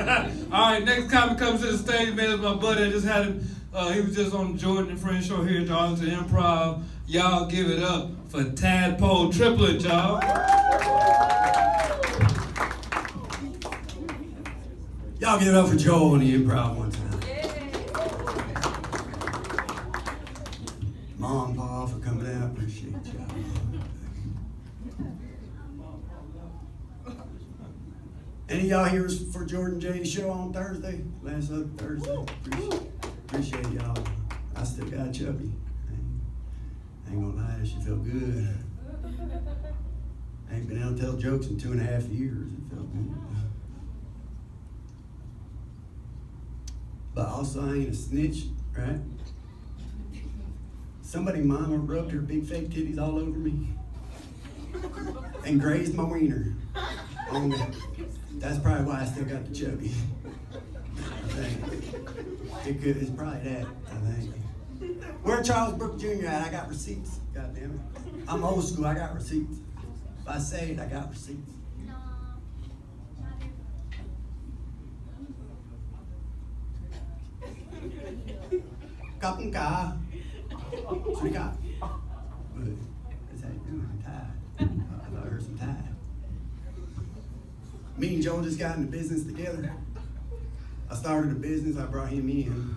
All right, next comic comes to the stage, man. It's my buddy. I just had him. He was just on the Jordan and Friends show here at the Arlington Improv. Y'all give it up for Tadpole Triplett, y'all. Y'all give it up for Joel on the Improv one time. Mom and Pa for coming out. Appreciate y'all. Any of y'all here for Jordan J's show on Thursday? Last Thursday. Appreciate y'all. I still got chubby. I ain't gonna lie, she felt good. I ain't been able to tell jokes in 2.5 years. It felt good. But also, I ain't a snitch, right? Somebody mama rubbed her big fake titties all over me and grazed my wiener on me. That's probably why I still got the chubby. I think. It's probably that, I think. Where Charles Brooks Jr. at? I got receipts. God damn it. I'm old school, I got receipts. If I say it, I got receipts. Kapung ka. Srika. Good. That's how you do it. Thai. I heard some Thai. Me and Joe just got into business together. I started a business, I brought him in.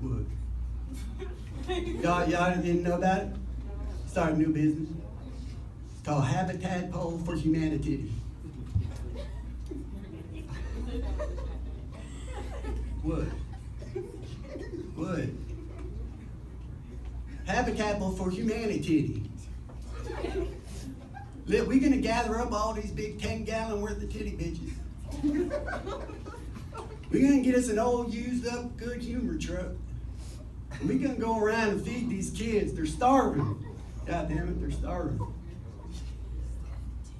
What? Y'all didn't know about it? Started a new business. It's called Tadpole for Humanity. What? What? Tadpole for Humanity. We're gonna gather up all these big 10-gallon worth of titty bitches. We're gonna get us an old, used up, good humor truck. And we're gonna go around and feed these kids. They're starving. God damn it, they're starving.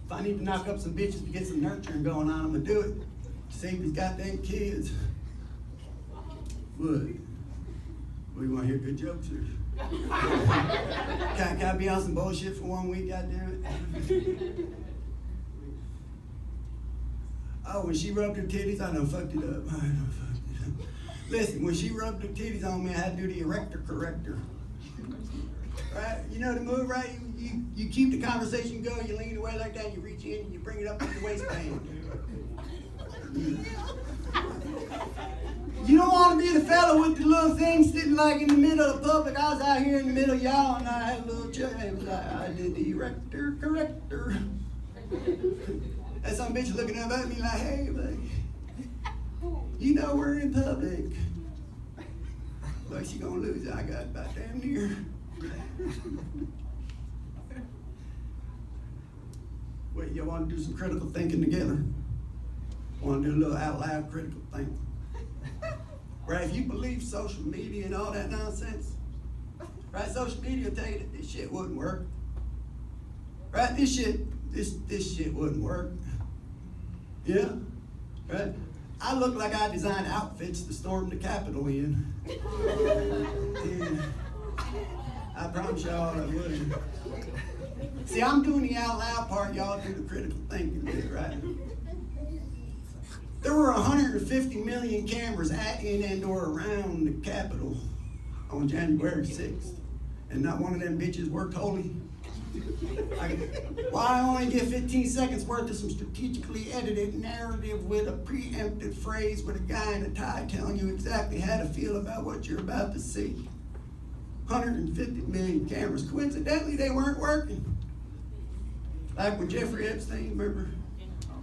If I need to knock up some bitches to get some nurturing going on, I'm gonna do it. Save these goddamn kids. What? We want to hear good jokes or? Can I be on some bullshit for 1 week, goddammit? Oh, when she rubbed her titties, I done fucked it up. Listen, when she rubbed her titties on me, I had to do the erector corrector. Right? You know the move, right? You keep the conversation going, you lean away like that, you reach in, and you bring it up to your waistband. You don't want to be the fellow with the little thing sitting like in the middle of the public. I was out here in the middle of y'all and I had a little chat. I did the erector corrector. And some bitch looking up at me like, hey, buddy, you know we're in public. Like she gonna lose it. I got about damn near. Wait, y'all want to do some critical thinking together? Want to do a little out loud critical thinking? Right, if you believe social media and all that nonsense, right, social media will tell you that this shit wouldn't work. Right, this shit wouldn't work. Yeah, right? I look like I designed outfits to storm the Capitol in. And I promise y'all I would. See, I'm doing the out loud part, y'all do the critical thinking bit, right? There were 150 million cameras at, in, and or around the Capitol on January 6th. And not one of them bitches worked wholly. Why only get 15 seconds worth of some strategically edited narrative with a preempted phrase with a guy in a tie telling you exactly how to feel about what you're about to see? 150 million cameras. Coincidentally, they weren't working. Like with Jeffrey Epstein, remember?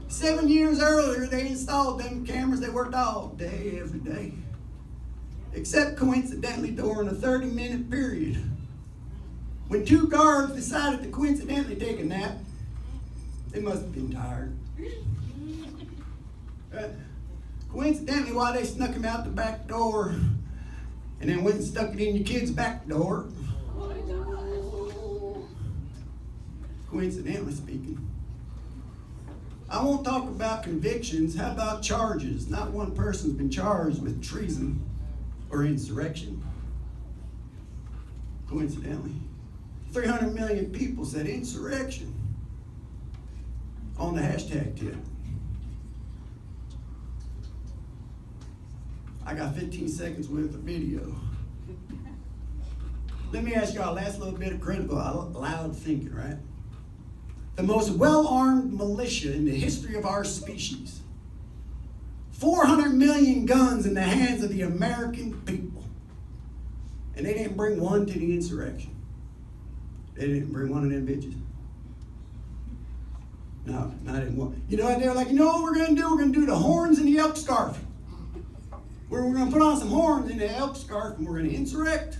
7 years earlier, they installed them cameras. They worked all day, every day. Except coincidentally during a 30-minute period. When two guards decided to coincidentally take a nap, they must have been tired. Coincidentally, while they snuck him out the back door and then went and stuck it in your kid's back door. Coincidentally speaking. I won't talk about convictions. How about charges? Not one person's been charged with treason or insurrection. Coincidentally. 300 million people said insurrection on the hashtag tip. I got 15 seconds worth of video. Let me ask y'all last little bit of critical, loud thinking, right? The most well-armed militia in the history of our species. 400 million guns in the hands of the American people. And they didn't bring one to the insurrection. They didn't bring one of them bitches. No, not in one. You know what they were like, you know what we're going to do? We're going to do the horns and the elk scarf. We're going to put on some horns and the elk scarf and we're going to insurrect.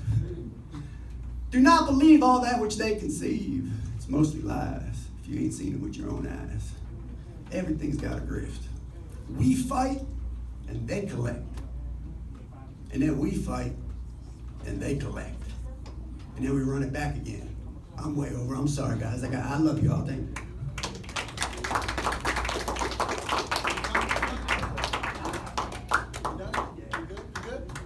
Do not believe all that which they conceive. It's mostly lies if you ain't seen it with your own eyes. Everything's got a grift. We fight and they collect. And then we fight and they collect. And then we run it back again. I'm way over. I'm sorry, guys. I love you all. Thank you.